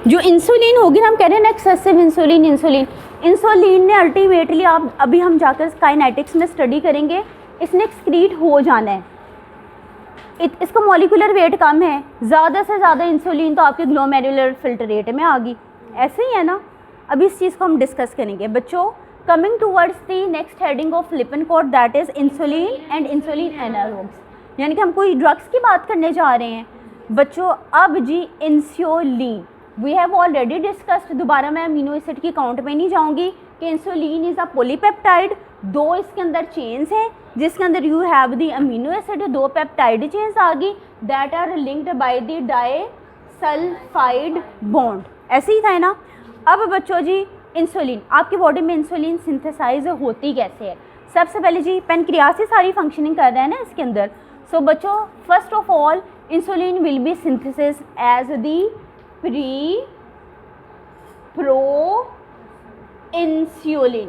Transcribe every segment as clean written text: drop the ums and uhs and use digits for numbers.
जो इंसुलिन होगी ना, हम कह रहे हैं ना एक्सेसिव इंसुलिन, इंसुलिन ने अल्टीमेटली, आप अभी हम जाकर काइनेटिक्स में स्टडी करेंगे, इसने एक्सक्रीट हो जाना है। इसका मॉलिक्यूलर वेट कम है, ज़्यादा से ज़्यादा इंसुलिन तो आपके ग्लोमेरुलर फिल्ट्रेट में आ गई, ऐसे ही है ना। अभी इस चीज़ को हम डिस्कस करेंगे बच्चों। Coming towards the next heading of लिपिनकोड, that is insulin and insulin analogues, यानी कि हम कोई ड्रग्स की बात करने जा रहे हैं बच्चों। अब जी insulin we have already discussed, दोबारा मैं अमीनो एसिड की काउंट में नहीं जाऊंगी कि इंसुलिन इज़ अ पॉलीपेप्टाइड, दो इसके अंदर चेन्स हैं जिसके अंदर you have the amino acid, दो पेप्टाइड चेन्स आ गई that are linked by the disulphide bond, ऐसे ही था ना। अब बच्चों जी इंसुलिन, आपकी बॉडी में इंसुलिन सिंथेसाइज होती कैसे है? सबसे पहले जी पेनक्रियास से सारी फंक्शनिंग कर रहा है ना इसके अंदर। सो बच्चों first of all insulin will be synthesis as the pre pro insulin,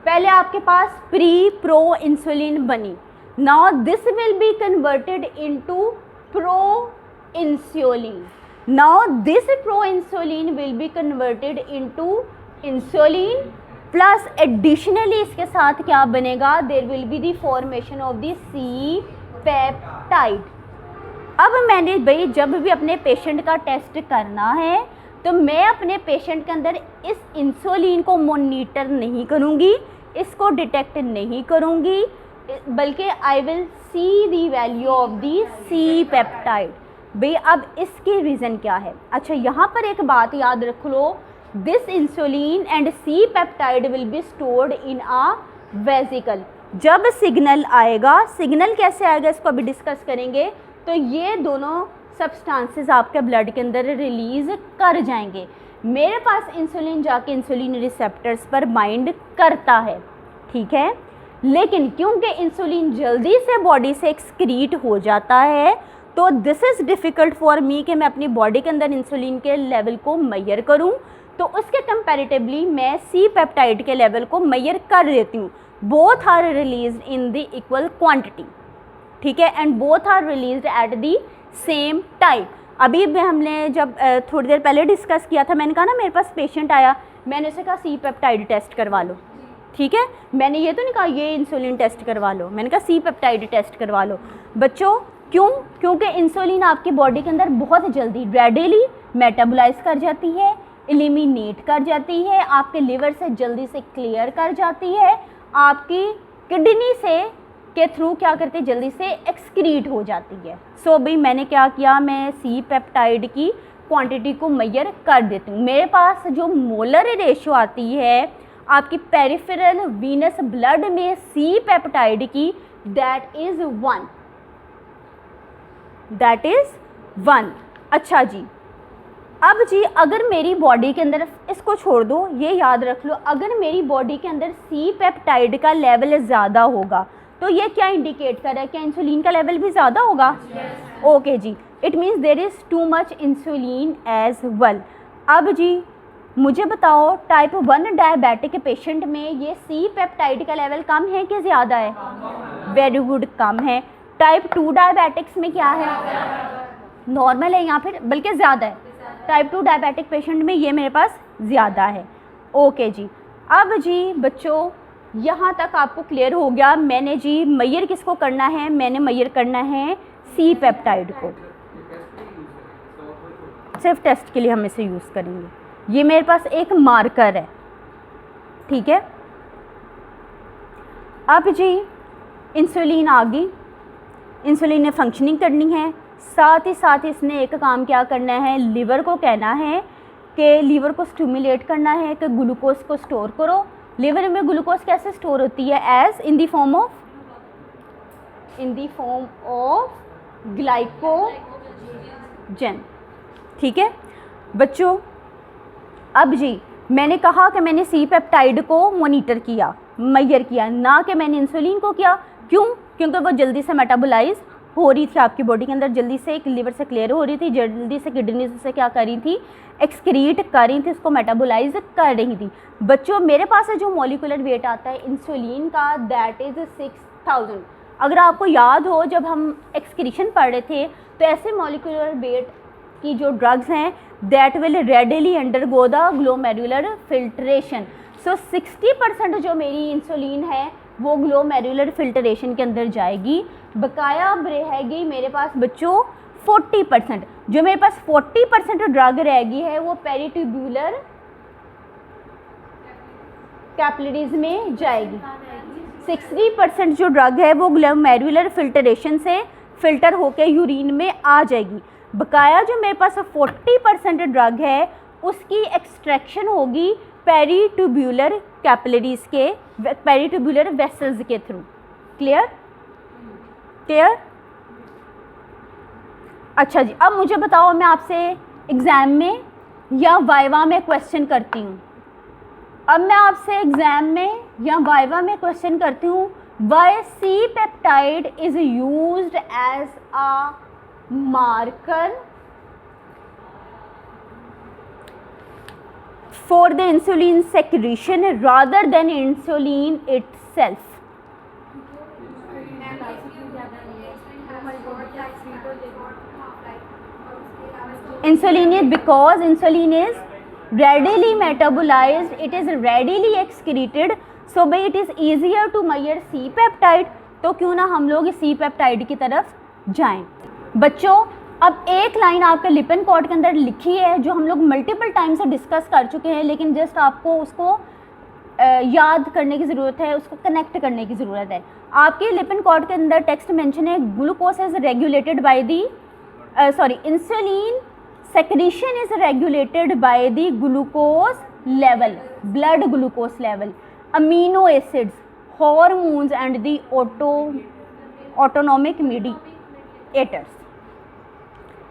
पहले आपके पास प्री प्रो इंसुलिन बनी, now this will be converted into pro insulin, now this pro insulin will be converted into insulin plus additionally इसके साथ क्या बनेगा, there will be the formation of the C peptide. अब मैंने भाई जब भी अपने पेशेंट का टेस्ट करना है तो मैं अपने पेशेंट के अंदर इस इंसुलिन को मॉनिटर नहीं करूँगी, इसको डिटेक्ट नहीं करूँगी, बल्कि I will see the value of the C peptide. भाई अब इसके रीज़न क्या है? अच्छा यहाँ पर एक बात याद रख लो, this insulin and C peptide will be stored in a vesicle. जब सिग्नल आएगा, सिग्नल कैसे आएगा इसको अभी डिस्कस करेंगे, तो ये दोनों सब्सटेंसेस आपके ब्लड के अंदर रिलीज़ कर जाएंगे। मेरे पास इंसुलिन जाके इंसुलिन रिसेप्टर्स पर बाइंड करता है, ठीक है, लेकिन क्योंकि इंसुलिन जल्दी से बॉडी से एक्सक्रीट हो जाता है तो this is difficult for me कि मैं अपनी बॉडी के अंदर इंसुलिन के लेवल को मेजर करूं, तो उसके कंपैरेटिवली मैं सी पेप्टाइड के लेवल को मेजर कर देती हूँ। Both are released in the equal quantity, ठीक है, and both are released at the same time. अभी भी हमने जब थोड़ी देर पहले डिस्कस किया था, मैंने कहा ना मेरे पास पेशेंट आया, मैंने उसे कहा सी पेप्टाइड टेस्ट करवा लो, ठीक है, मैंने ये तो नहीं कहा ये इंसुलिन टेस्ट करवा लो, मैंने कहा सी पेप्टाइड टेस्ट करवा लो। बच्चों क्यों? क्योंकि इंसुलिन आपकी बॉडी के अंदर बहुत जल्दी रेडिली मेटाबोलाइज कर जाती है, एलिमिनेट कर जाती है, आपके लिवर से जल्दी से क्लियर कर जाती है, आपकी किडनी से के थ्रू क्या करते हैं, जल्दी से एक्सक्रीट हो जाती है। सो भाई मैंने क्या किया, मैं सी पेप्टाइड की क्वांटिटी को मेजर कर देती हूँ। मेरे पास जो मोलर रेशियो आती है आपकी पेरिफेरल वीनस ब्लड में सी पेप्टाइड की, दैट इज़ 1। अच्छा जी, अब जी अगर मेरी बॉडी के अंदर, इसको छोड़ दो, ये याद रख लो, अगर मेरी बॉडी के अंदर सी पेप्टाइड का लेवल ज़्यादा होगा तो ये क्या इंडिकेट कर रहा है, क्या इंसुलिन का लेवल भी ज़्यादा होगा? ओके जी, it means there is too much insulin as well. अब जी मुझे बताओ टाइप 1 डायबिटिक पेशेंट में ये सी पेप्टाइड का लेवल कम है कि ज़्यादा है? वेरी गुड, कम है। टाइप 2 डायबिटिक्स में क्या है? नॉर्मल है या फिर बल्कि ज़्यादा है। टाइप 2 डायबिटिक पेशेंट में ये मेरे पास ज़्यादा है। ओके जी, अब जी बच्चों यहाँ तक आपको क्लियर हो गया। मैंने जी मेजर किसको करना है? मैंने मेजर करना है सी पेप्टाइड को, सिर्फ टेस्ट के लिए हम इसे यूज़ करेंगे। ये मेरे पास एक मार्कर है, ठीक है। अब जी इंसुलिन आ गई, इंसुलिन ने फंक्शनिंग करनी है, साथ ही साथ इसने एक काम क्या करना है, लिवर को कहना है कि लिवर को स्टिमुलेट करना है कि ग्लूकोज को स्टोर करो। लिवर में ग्लूकोज कैसे स्टोर होती है? As in the form of glycogen, ठीक है बच्चों। अब जी मैंने कहा कि मैंने सी पेप्टाइड को मॉनिटर किया, मेजर किया, ना कि मैंने इंसुलिन को किया। क्यों? क्योंकि वो जल्दी से मेटाबोलाइज हो रही थी आपकी बॉडी के अंदर, जल्दी से एक लिवर से क्लियर हो रही थी, जल्दी से किडनी से क्या कर रही थी, एक्सक्रीट कर रही थी, उसको मेटाबोलाइज कर रही थी। बच्चों मेरे पास जो मॉलिक्यूलर वेट आता है इंसुलिन का, दैट इज़ 6000। अगर आपको याद हो जब हम एक्सक्रीशन पढ़ रहे थे तो ऐसे मॉलिक्यूलर वेट की जो ड्रग्स हैं that will readily undergo the glomerular filtration. So 60% जो मेरी इंसुलिन है वो ग्लोमेरुलर फिल्ट्रेशन के अंदर जाएगी, बकाया अब रहेगी मेरे पास बच्चों 40%। जो मेरे पास 40% ड्रग रहेगी है वो पेरिट्यूब्यूलर कैपिलरीज में जाएगी। 60% जो ड्रग है वो ग्लोमेरुलर फिल्ट्रेशन से फिल्टर होकर यूरिन में आ जाएगी। बकाया जो मेरे पास 40% ड्रग है उसकी एक्सट्रैक्शन होगी पेरिट्यूब्यूलर कैपिलरीज के, पेरिट्यूब्यूलर वेसल्स के थ्रू। क्लियर? क्लियर? अच्छा जी, अब मुझे बताओ, मैं आपसे एग्ज़ाम में या वाइवा में क्वेश्चन करती हूँ, अब मैं आपसे एग्ज़ाम में या वाइवा में क्वेश्चन करती हूँ, why C peptide is used as a marker for the insulin secretion rather than insulin itself? Insulin is because insulin is readily metabolized, it is readily excreted, so by it is easier to measure C peptide। तो क्यों ना हम लोग C peptide की तरफ जाएं। बच्चों अब एक लाइन आपके लिपिन कोड के अंदर लिखी है जो हम लोग मल्टीपल टाइम से डिस्कस कर चुके हैं, लेकिन जस्ट आपको उसको याद करने की ज़रूरत है, उसको कनेक्ट करने की ज़रूरत है। आपके लिपिन कोड के अंदर टेक्स्ट मेंशन है glucose is regulated by the insulin secretion is regulated by the glucose level, blood glucose level, amino acids, hormones and the autonomic mediators.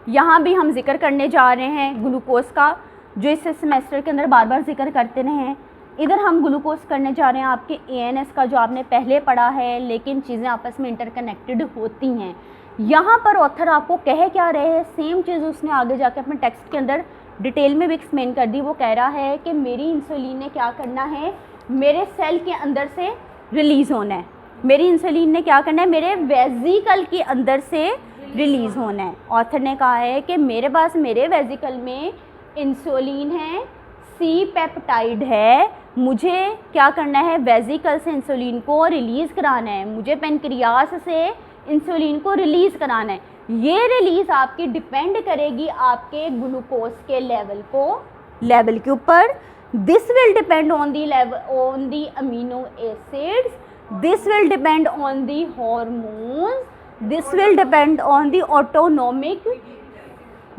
यहाँ भी हम जिक्र करने जा रहे हैं ग्लूकोज का, जो इस सेमेस्टर के अंदर बार बार जिक्र करते रहे हैं। इधर हम ग्लूकोज करने जा रहे हैं आपके ANS का, जो आपने पहले पढ़ा है, लेकिन चीज़ें आपस में इंटरकनेक्टेड होती हैं। यहाँ पर ऑथर आपको कह क्या रहे हैं, सेम चीज़ उसने आगे जाके अपने टेक्स्ट के अंदर डिटेल में भी एक्सप्लेन कर दी। वो कह रहा है कि मेरी इंसुलिन ने क्या करना है, मेरे सेल के अंदर से रिलीज़ होना है। मेरी इंसुलिन ने क्या करना है, मेरे वेजिकल के अंदर से रिलीज़ होना है। ऑथर ने कहा है कि मेरे पास मेरे वेजिकल में इंसुलिन है, सी पेप्टाइड है, मुझे क्या करना है, वेजिकल से इंसुलिन को रिलीज़ कराना है, मुझे पेनक्रियास से इंसुलिन को रिलीज़ कराना है। ये रिलीज़ आपकी डिपेंड करेगी आपके ग्लूकोज के लेवल के ऊपर। This will depend on the level on the amino acids, this will depend on the hormones, this will depend on the autonomic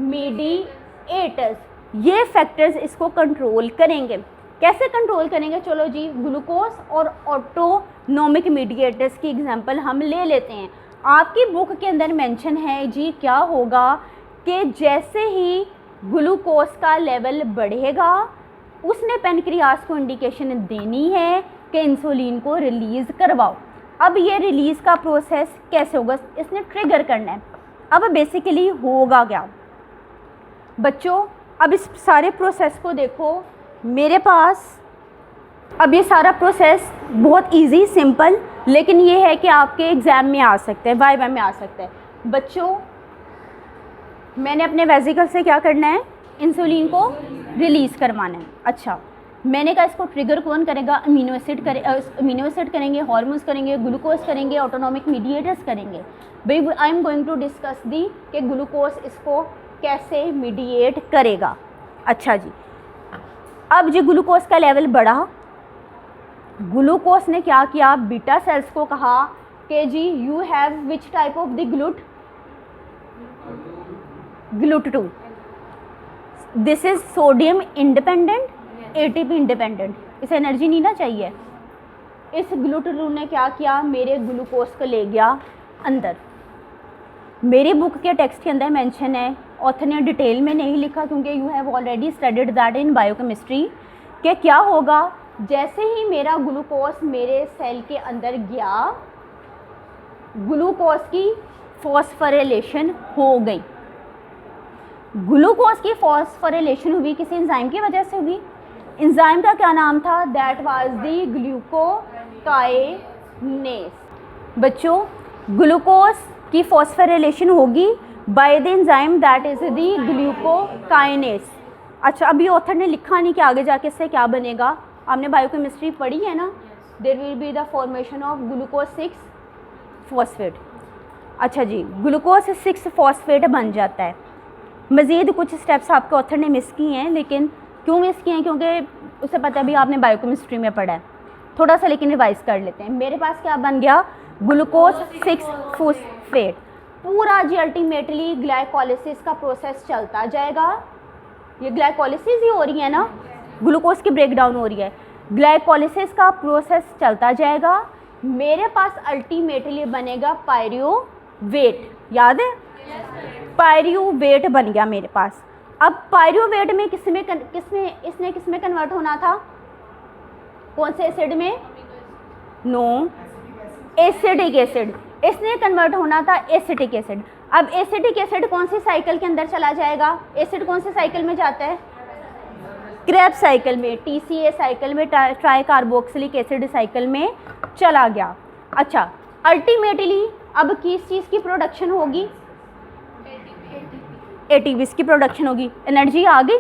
mediators. ये फैक्टर्स इसको कंट्रोल करेंगे। कैसे कंट्रोल करेंगे, चलो जी ग्लूकोज और ऑटोनोमिक मीडिएटर्स की एग्जांपल हम ले लेते हैं। आपकी बुक के अंदर मेंशन है जी क्या होगा कि जैसे ही ग्लूकोज का लेवल बढ़ेगा उसने पेनक्रियास को इंडिकेशन देनी है कि इंसुलिन को रिलीज़ करवाओ। अब ये रिलीज़ का प्रोसेस कैसे होगा, इसने ट्रिगर करना है। अब बेसिकली होगा क्या बच्चों, अब इस सारे प्रोसेस को देखो, मेरे पास अब ये सारा प्रोसेस बहुत इजी सिंपल, लेकिन ये है कि आपके एग्ज़ाम में आ सकते हैं, वाइवा में आ सकते हैं। बच्चों मैंने अपने वेजिकल से क्या करना है, इंसुलिन को रिलीज़ करवाना है। अच्छा, मैंने कहा इसको ट्रिगर कौन करेगा, अमीनो एसिड करेंगे, हार्मोन्स करेंगे, ग्लूकोज करेंगे, ऑटोनोमिक मीडिएटर्स करेंगे। भाई I am going to discuss the कि ग्लूकोज इसको कैसे मीडिएट करेगा। अच्छा जी, अब जो ग्लूकोज का लेवल बढ़ा, ग्लूकोज ने क्या किया, बीटा सेल्स को कहा कि जी you have which type of the GLUT2, this is sodium independent, ATP independent, इसे एनर्जी नहीं ना चाहिए। इस GLUT2 ने क्या किया, मेरे ग्लूकोज को ले गया अंदर। मेरी बुक के टेक्स्ट के अंदर मेंशन है, ऑथर ने डिटेल में नहीं लिखा क्योंकि you have already studied that in biochemistry, कि क्या होगा जैसे ही मेरा ग्लूकोज मेरे सेल के अंदर गया, ग्लूकोज की फॉस्फोरिलेशन हो गई। ग्लूकोज की फॉस्फोरिलेशन हुई किसी एंजाइम की वजह से हुई। एंजाइम का क्या नाम था, दैट वाज दी ग्लूकोकाइनेस। बच्चों ग्लूकोज की फॉस्फोरिलेशन होगी, by the enzyme that is the glucokinase. अच्छा, अभी ऑथर ने लिखा नहीं कि आगे जाके इससे क्या बनेगा। आपने बायोकेमिस्ट्री पढ़ी है ना, there will be the formation of glucose 6 phosphate. अच्छा जी, ग्लूकोज 6 फॉस्फेट बन जाता है। मज़ीद कुछ स्टेप्स आपके ऑथर ने मिस किए हैं, लेकिन क्यों मिस किए हैं, क्योंकि उसे पता है भी आपने बायोकेमिस्ट्री में पढ़ा है थोड़ा सा, लेकिन रिवाइज कर लेते हैं। मेरे पास क्या बन गया, ग्लूकोज 6 फॉस्फेट। पूरा जी अल्टीमेटली ग्लाइकोलिसिस का प्रोसेस चलता जाएगा। ये ग्लाइकोलिसिस ही हो रही है ना, ग्लूकोज की ब्रेकडाउन हो रही है, ग्लाइकोलिसिस का प्रोसेस चलता जाएगा। मेरे पास अल्टीमेटली बनेगा पायरुवेट, याद है, पायरुवेट बन गया मेरे पास। अब पायरुवेट में इसने किसमें कन्वर्ट होना था, कौन से एसिड में, नो, एसिडिक एसिड, इसने कन्वर्ट होना था एसिटिक एसिड। अब एसिटिक एसिड कौन सी साइकिल के अंदर चला जाएगा, एसिड कौन से साइकिल में जाता है, क्रेब्स साइकिल में, TCA साइकिल में, ट्राई कार्बोक्सिलिक एसिड साइकिल में चला गया। अच्छा, अल्टीमेटली अब किस चीज़ की प्रोडक्शन होगी, ATP की प्रोडक्शन होगी। एनर्जी आ गई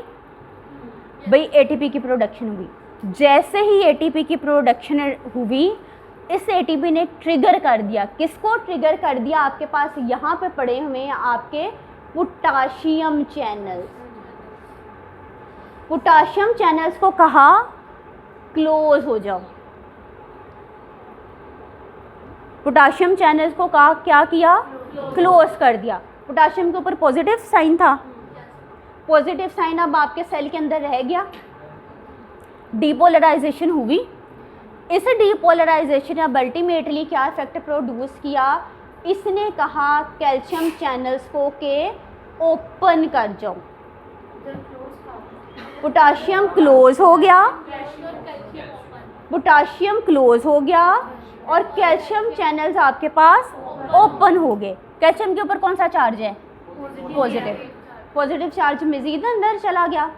भाई, ATP की प्रोडक्शन होगी। जैसे ही ATP की प्रोडक्शन हुई, इस ATP ने ट्रिगर कर दिया, किसको ट्रिगर कर दिया, आपके पास यहाँ पे पड़े हुए हैं आपके पोटाशियम चैनल्स। पोटाशियम चैनल्स को कहा क्लोज हो जाओ, पोटाशियम चैनल्स को कहा क्या किया, क्लोज कर दिया। पोटाशियम के ऊपर पॉजिटिव साइन था, पॉजिटिव साइन अब आपके सेल के अंदर रह गया, डीपोलराइजेशन हुई। इस डीपोलराइजेशन अब अल्टीमेटली क्या इफेक्ट प्रोड्यूस किया, इसने कहा कैल्शियम चैनल्स को के ओपन कर जाओ। पोटाशियम क्लोज हो गया, पोटाशियम क्लोज हो गया और कैल्शियम चैनल्स आपके पास ओपन हो गए। कैल्शियम के ऊपर कौन सा चार्ज है, पॉजिटिव, पॉजिटिव चार्ज मज़ीद अंदर चला गया,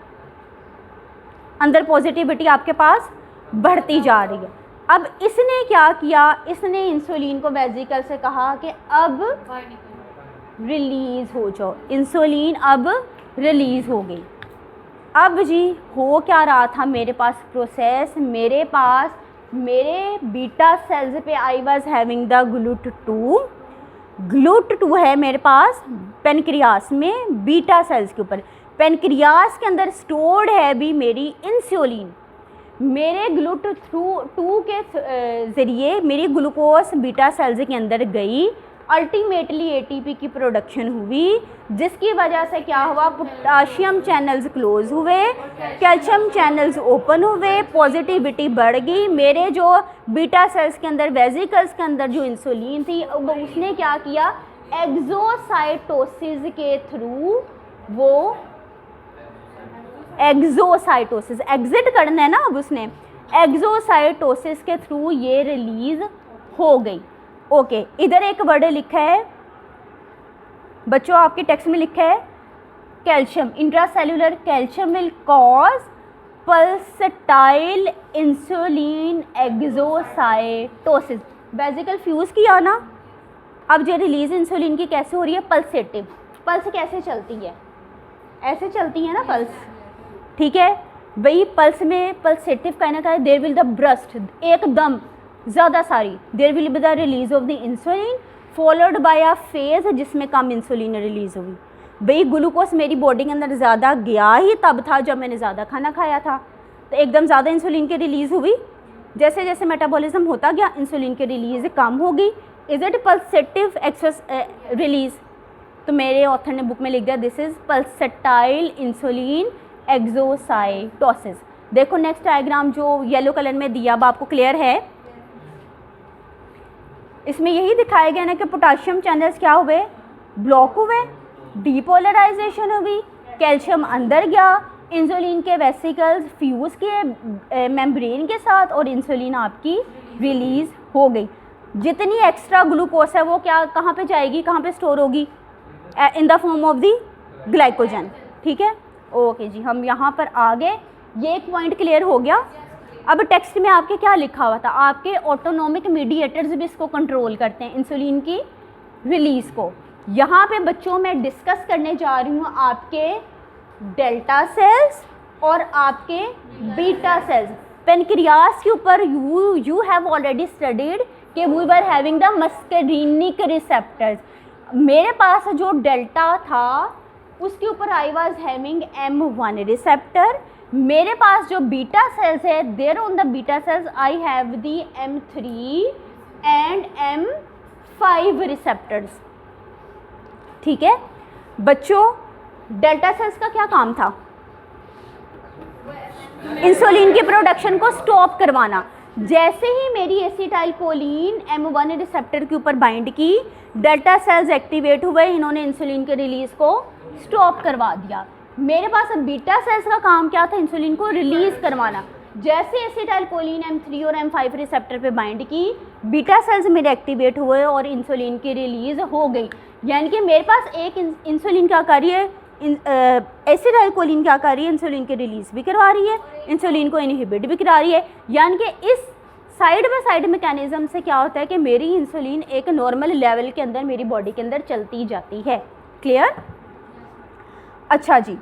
अंदर पॉजिटिविटी आपके पास बढ़ती जा रही है। अब इसने क्या किया, इसने इंसुलिन को वेसिकल से कहा कि अब रिलीज़ हो जाओ, इंसुलिन अब रिलीज़ हो गई। अब जी हो क्या रहा था मेरे पास प्रोसेस, मेरे पास मेरे बीटा सेल्स पे I was having the GLUT2, GLUT2 है मेरे पास पेनक्रियास में, बीटा सेल्स के ऊपर, पेनक्रियास के अंदर स्टोर्ड है भी मेरी इंसुलिन। मेरे GLUT2 के ज़रिए मेरी ग्लूकोज बीटा सेल्स के अंदर गई, अल्टीमेटली ATP की प्रोडक्शन हुई, जिसकी वजह से क्या हुआ, पोटाशियम चैनल्स क्लोज हुए, कैल्शियम चैनल्स ओपन हुए, पॉजिटिविटी बढ़ गई। मेरे जो बीटा सेल्स के अंदर, वेसिकल्स के अंदर जो इंसुलिन थी, उसने क्या किया, एक्सोसाइटोसिस के थ्रू, वो एक्सोसाइटोसिस एग्जिट करना है ना, अब उसने एक्सोसाइटोसिस के थ्रू ये रिलीज हो गई। ओके, इधर एक वर्ड लिखा है बच्चों, आपके टेक्स्ट में लिखा है calcium, intracellular calcium will cause pulsatile insulin exocytosis. Vesicle fuse किया ना, अब जो रिलीज इंसुलिन की कैसे हो रही है, पल्सेटिव। पल्स कैसे चलती है, ऐसे चलती है ना पल्स, ठीक है वही पल्स में पल्सेटिव कहना का है, देयर विल द ब्रस्ट, एकदम ज़्यादा सारी, there will be the release of the insulin followed by a phase जिसमें कम इंसुलिन रिलीज हुई। भाई ग्लूकोज मेरी बॉडी के अंदर ज़्यादा गया ही तब था जब मैंने ज़्यादा खाना खाया था, तो एकदम ज़्यादा इंसुलिन की रिलीज़ हुई। जैसे जैसे मेटाबॉलिज्म होता गया इंसुलिन की रिलीज़ कम हो गई। इज़ इट पल्सेटिव रिलीज़, तो मेरे ऑथर ने बुक में लिख दिया this is pulsatile insulin exocytosis. देखो नेक्स्ट डायग्राम जो येलो कलर में दिया, अब आपको क्लियर है, इसमें यही दिखाया गया ना कि पोटाशियम चैनल्स क्या हुए, ब्लॉक हुए, डीपोलराइजेशन हुई, कैल्शियम अंदर गया, इंसुलिन के वेसिकल्स फ्यूज़ किए मेम्ब्रेन के साथ और इंसुलिन आपकी रिलीज़ हो गई। जितनी एक्स्ट्रा ग्लूकोज है वो क्या कहाँ पे जाएगी, कहाँ पे स्टोर होगी, इन the form of the glycogen. ठीक है, ओके जी, हम यहाँ पर आ गए, ये एक पॉइंट क्लियर हो गया। अब टेक्स्ट में आपके क्या लिखा हुआ था, आपके ऑटोनोमिक मीडिएटर्स भी इसको कंट्रोल करते हैं इंसुलिन की रिलीज़ को। यहाँ पे बच्चों मैं डिस्कस करने जा रही हूँ आपके डेल्टा सेल्स और आपके बीटा सेल्स। पेनक्रियास के ऊपर यू हैव ऑलरेडी स्टडीड कि we were having the muscarinic receptors. मेरे पास जो डेल्टा था उसके ऊपर I was having M1 receptor. मेरे पास जो बीटा सेल्स है, there on the beta cells I have the M3 and M5 receptors. ठीक है बच्चों, डेल्टा सेल्स का क्या काम था? इंसुलिन की प्रोडक्शन को स्टॉप करवाना। जैसे ही मेरी एसिटाइल कोलिन M1 रिसेप्टर के ऊपर बाइंड की, डेल्टा सेल्स एक्टिवेट हुए, इन्होंने इंसुलिन के रिलीज को स्टॉप करवा दिया। मेरे पास अब बीटा सेल्स का काम क्या था? इंसुलिन को रिलीज करवाना। जैसे एसिटाइल कोलिन M3 और M5 रिसेप्टर पे बाइंड की, बीटा सेल्स मेरे एक्टिवेट हुए और इंसुलिन की रिलीज हो गई। यानी कि मेरे पास एक इंसुलिन क्या कर रही है, एसिटाइल कोलिन क्या कर रही है, इंसुलिन की रिलीज भी करवा रही है, इंसुलिन को इनहिबिट भी करा रही है। यानी कि इस साइड बाय साइड मैकेनिज्म से क्या होता है कि मेरी इंसुलिन एक नॉर्मल लेवल के अंदर मेरी बॉडी के अंदर चलती जाती है। क्लियर? अच्छा जी,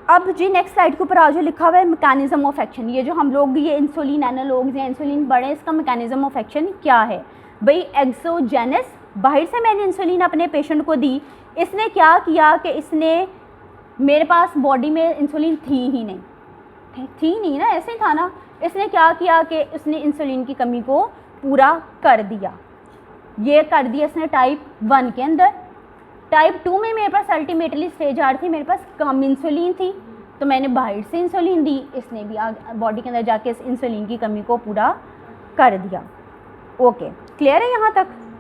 अब जी नेक्स्ट स्लाइड के ऊपर आज लिखा हुआ है मैकेनिज्म ऑफ एक्शन। ये जो हम लोग ये इंसुलिन एनालॉग्स या इंसुलिन बड़े, इसका मैकेनिज्म ऑफ एक्शन क्या है भाई? एक्सोजेनस, बाहर से मैंने इंसुलिन अपने पेशेंट को दी, इसने क्या किया कि इसने, मेरे पास बॉडी में इंसुलिन थी ही नहीं, थी नहीं ना, ऐसे ही था ना। इसने क्या किया कि उसने इंसुलिन की कमी को पूरा कर दिया। ये कर दिया इसने टाइप 1 के अंदर। टाइप 2 में मेरे पास अल्टीमेटली स्टेज आ रही थी, मेरे पास कम इंसुलिन थी, तो मैंने बाहर से इंसुलिन दी, इसने भी बॉडी के अंदर जाके इस इंसुलिन की कमी को पूरा कर दिया। ओके, क्लियर है यहाँ तक?